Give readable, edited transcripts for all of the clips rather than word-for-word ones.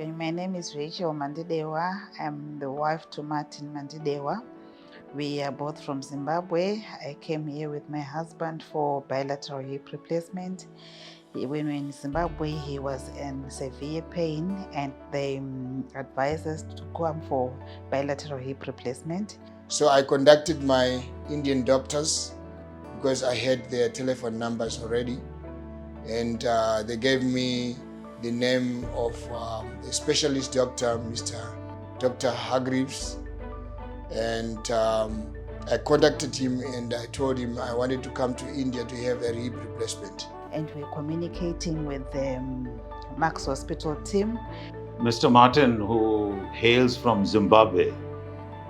Okay, my name is Rachel Mandidewa. I'm the wife to Martin Mandidewa. We are both from Zimbabwe. I came here with my husband for bilateral hip replacement. When we were in Zimbabwe, he was in severe pain and they advised us to come for bilateral hip replacement. So I contacted my Indian doctors because I had their telephone numbers already, and they gave me the name of a specialist doctor, Dr. Hargreaves, and I contacted him and I told him I wanted to come to India to have a hip replacement. And we're communicating with the Max Hospital team. Mr. Martin, who hails from Zimbabwe,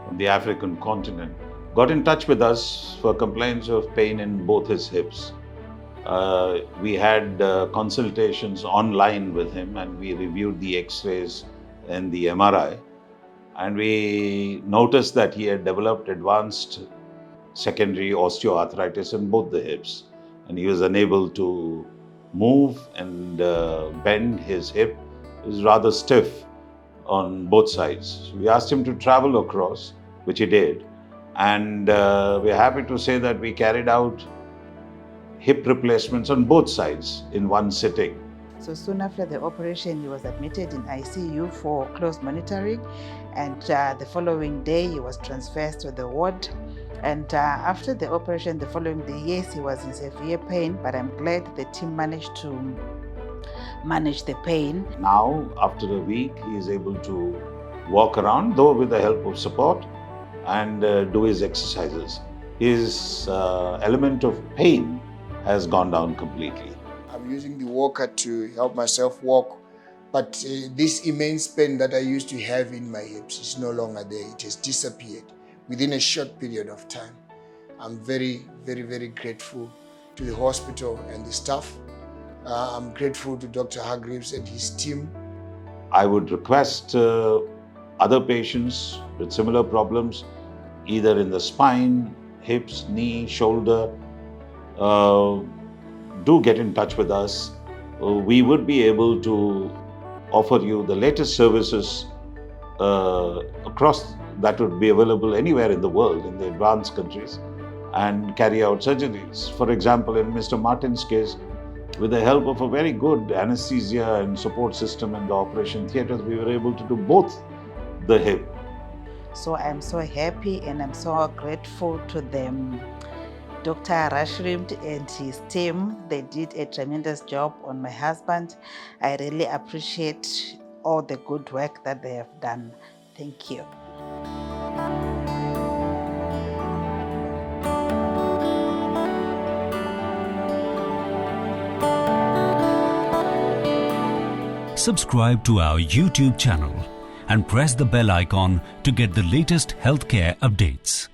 on the African continent, got in touch with us for complaints of pain in both his hips. We had consultations online with him and we reviewed the x-rays and the MRI, and we noticed that he had developed advanced secondary osteoarthritis in both the hips, and he was unable to move and bend his hip. It was rather stiff on both sides. We asked him to travel across, which he did, and we're happy to say that we carried out hip replacements on both sides in one sitting. So soon after the operation, he was admitted in ICU for close monitoring, and the following day he was transferred to the ward. And after the operation the following day, yes, he was in severe pain, but I'm glad the team managed to manage the pain. Now, after a week, he is able to walk around, though with the help of support, and do his exercises. His element of pain has gone down completely. I'm using the walker to help myself walk, but this immense pain that I used to have in my hips is no longer there. It has disappeared within a short period of time. I'm very, very, very grateful to the hospital and the staff. I'm grateful to Dr. Hargreaves and his team. I would request other patients with similar problems, either in the spine, hips, knee, shoulder, do get in touch with us. We would be able to offer you the latest services across that would be available anywhere in the world, in the advanced countries, and carry out surgeries. For example, in Mr. Martin's case, with the help of a very good anesthesia and support system in the operation theatres, we were able to do both the hip. So I'm so happy and I'm so grateful to them. Dr. Harshavardhan and his team, they did a tremendous job on my husband. I really appreciate all the good work that they have done. Thank you. Subscribe to our YouTube channel and press the bell icon to get the latest healthcare updates.